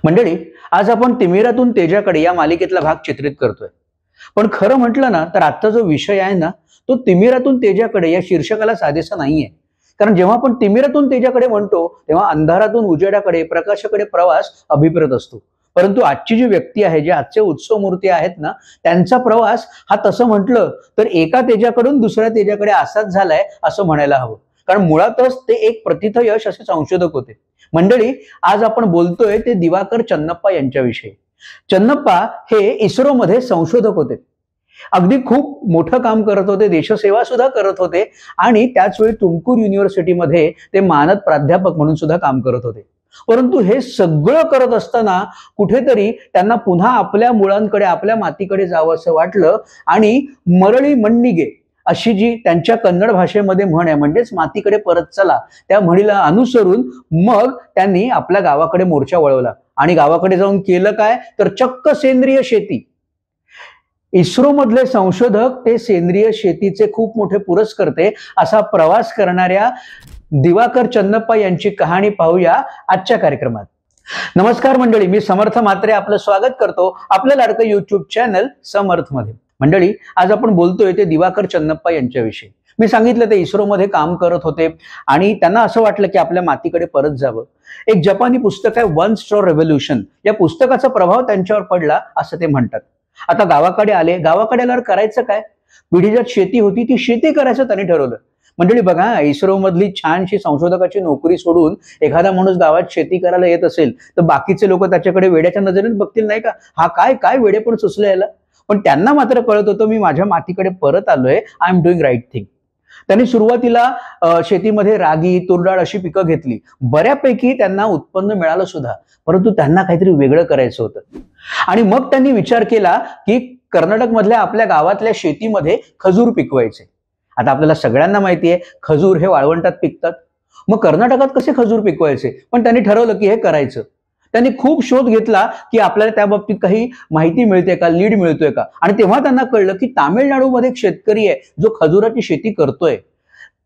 मंडळी, आज आपण तिमिरातून तेजाकडे या मालिकेतला भाग चित्रित करतोय. पण खरं म्हटलं ना तर आजचा जो विषय आहे ना तो तिमिरातून तेजाकडे या शीर्षकाला साजेसा नाहीये. कारण जेव्हा आपण तिमिरातून तेजाकडे म्हणतो तेव्हा अंधारातून उजेडाकडे, प्रकाशाकडे प्रवास अभिप्रेत असतो. परंतु आजची जी व्यक्ती आहे, जे आजचे उत्सव मूर्ती आहेत ना, त्यांचा प्रवास हा तसं म्हटलं तर एका तेजाकडून दुसऱ्या तेजाकडे असाच झालाय असं म्हणायला हवं. कारण मुळातच ते एक प्रथितयश असे संशोधक होते. मंडळी, आज आपण बोलतोय ते दिवाकर चन्नप्पा यांच्याविषयी. चन्नप्पा हे इस्रोमध्ये संशोधक होते. अगदी खूप मोठं काम करत होते, देशसेवा सुद्धा करत होते आणि त्याच वेळी तुमकुर युनिव्हर्सिटीमध्ये ते मानद प्राध्यापक म्हणून सुद्धा काम करत होते. परंतु हे सगळं करत असताना कुठेतरी त्यांना पुन्हा आपल्या मुळांकडे, आपल्या मातीकडे जावं असं वाटलं आणि मरळी मण्णीगे अशी जी त्यांच्या कन्नड भाषेमध्ये म्हण आहे, म्हणजेच मातीकडे परत चला, त्या म्हणीला अनुसरून मग त्यांनी आपल्या गावाकडे मोर्चा वळवला आणि गावाकडे जाऊन केलं काय तर चक्क सेंद्रिय शेती. इस्रो मधले संशोधक ते सेंद्रिय शेतीचे खूप मोठे पुरस्कर्ते असा प्रवास करणाऱ्या दिवाकर चन्नप्पा यांची कहाणी पाहूया आजच्या कार्यक्रमात. नमस्कार मंडळी, मी समर्थ म्हात्रे आपलं स्वागत करतो आपलं लाडकं युट्यूब चॅनल समर्थ मध्ये. मंडळी, आज आपण बोलतोय ते दिवाकर चन्नप्पा यांच्याविषयी. मी सांगितलं ते इस्रोमध्ये काम करत होते आणि त्यांना असं वाटलं की आपल्या मातीकडे परत जावं. एक जपानी पुस्तक आहे वन स्ट्रॉ रेव्होल्यूशन, या पुस्तकाचा प्रभाव त्यांच्यावर पडला असं ते म्हणतात. आता गावाकडे आले, गावाकडे आल्यावर करायचं काय? पिढीजात शेती होती, ती शेती करायचं त्यांनी ठरवलं. मंडळी बघा, इस्रो मधली छानशी संशोधकाची नोकरी सोडून एखादा माणूस गावात शेती करायला येत असेल तर बाकीचे लोक त्याच्याकडे वेड्याच्या नजरेने बघतील, नाही का, हा काय वेडे पण सुचले याला. पण त्यांना मात्र कळत होतं मी माझ्या मातीकडे परत आलोय, I am doing right thing. त्यांनी सुरुवातीला शेतीमध्ये रागी, तुरडाळ अशी पिकं घेतली. बऱ्यापैकी त्यांना उत्पन्न मिळालं सुद्धा, परंतु त्यांना काहीतरी वेगळं करायचं होतं. आणि मग त्यांनी विचार केला की कर्नाटक मधल्या आपल्या गावातल्या शेतीमध्ये खजूर पिकवायचे. आता आपल्याला सगळ्यांना माहिती आहे खजूर हे वाळवंटात पिकतात. मग कर्नाटकात कसे खजूर पिकवायचे, पण त्यांनी ठरवलं की हे करायचं. त्यांनी खूप शोध घेतला की आपल्याला त्या बाबतीत काही माहिती मिळते का, लीड मिळतोय का. आणि तेव्हा त्यांना कळलं की तामिळनाडूमध्ये एक शेतकरी आहे जो खजुराची शेती करतोय.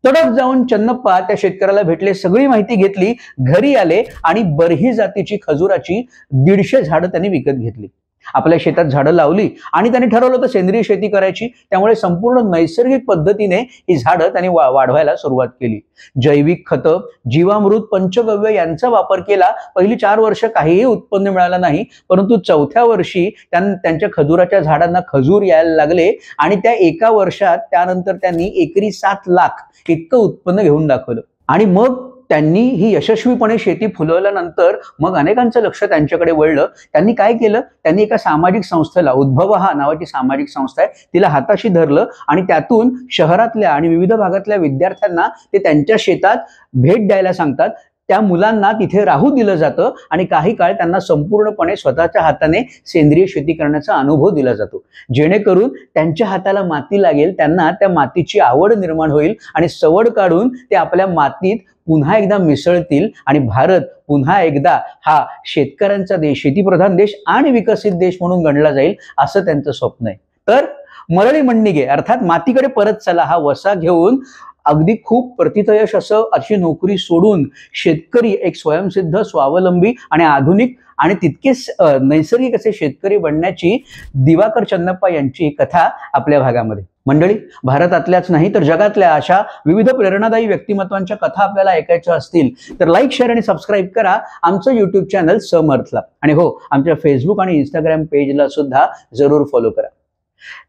तडक जाऊन चन्नप्पा त्या शेतकऱ्याला भेटले, सगळी माहिती घेतली, घरी आले आणि बरही जातीची खजुराची 150 झाडं त्यांनी विकत घेतली. आपल्या शेतात झाडं लावली आणि त्यांनी ठरवलं होतं सेंद्रिय शेती करायची. त्यामुळे संपूर्ण नैसर्गिक पद्धतीने ही झाडं त्यांनी वाढवायला सुरुवात केली. जैविक खतं, जीवामृत, पंचगव्य यांचा वापर केला. पहिली 4 वर्ष काहीही उत्पन्न मिळालं नाही, परंतु 4थ्या वर्षी त्यांच्या खजुराच्या झाडांना खजूर यायला लागले आणि त्या एका वर्षात त्यानंतर त्यांनी एकरी 7 लाख इतकं उत्पन्न घेऊन दाखवलं. आणि मग त्यांनी ही यशस्वीपणे शेती फुलवल्यानंतर मग अनेकांचं लक्ष त्यांच्याकडे वळलं. त्यांनी काय केलं, त्यांनी एका सामाजिक संस्थेला, उद्भवहा नावाची सामाजिक संस्था आहे, तिला हाताशी धरलं आणि त्यातून शहरातल्या आणि विविध भागातल्या विद्यार्थ्यांना ते त्यांच्या शेतात भेट द्यायला सांगतात. त्या मुलांना तिथे राहू दिलं जातं आणि काही काळ त्यांना संपूर्णपणे स्वतःच्या हाताने सेंद्रिय शेती करण्याचा अनुभव दिला जातो, जेणेकरून त्यांच्या हाताला माती लागेल, त्यांना त्या मातीची आवड निर्माण होईल आणि सवड काढून ते आपल्या मातीत पुन्हा एकदा मिसळतील आणि भारत पुन्हा एकदा हा शेतकऱ्यांचा देश, शेतीप्रधान देश आणि विकसित देश म्हणून गणला जाईल असं त्यांचं स्वप्न आहे. तर मरळी मण्णीगे अर्थात मातीकडे परत चला हा वसा घेऊन अगदी खूप प्रथितयश अशी नोकरी सोडून शेतकरी, एक स्वयंसिद्ध, स्वावलंबी आणि आधुनिक आणि तितकेच नैसर्गिक असे शेतकरी बनण्याची दिवाकर चन्नप्पा यांची कथा आपल्या भागामध्ये. मंडळी, भारतातल्याच नाही तर जगातल्या अशा विविध प्रेरणादायी व्यक्तिमत्वांच्या कथा आपल्याला ऐकायच्या असतील तर लाईक, शेअर आणि सबस्क्राईब करा आमचं युट्यूब चॅनल समर्थला. आणि हो, आमच्या फेसबुक आणि इंस्टाग्राम पेजला सुद्धा जरूर फॉलो करा.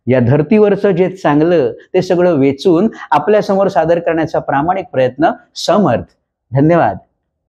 या धर्तीवरचं जे चांगलं ते सगळं वेचून आपल्या समोर सादर करण्याचा प्रामाणिक प्रयत्न समर्थ. धन्यवाद.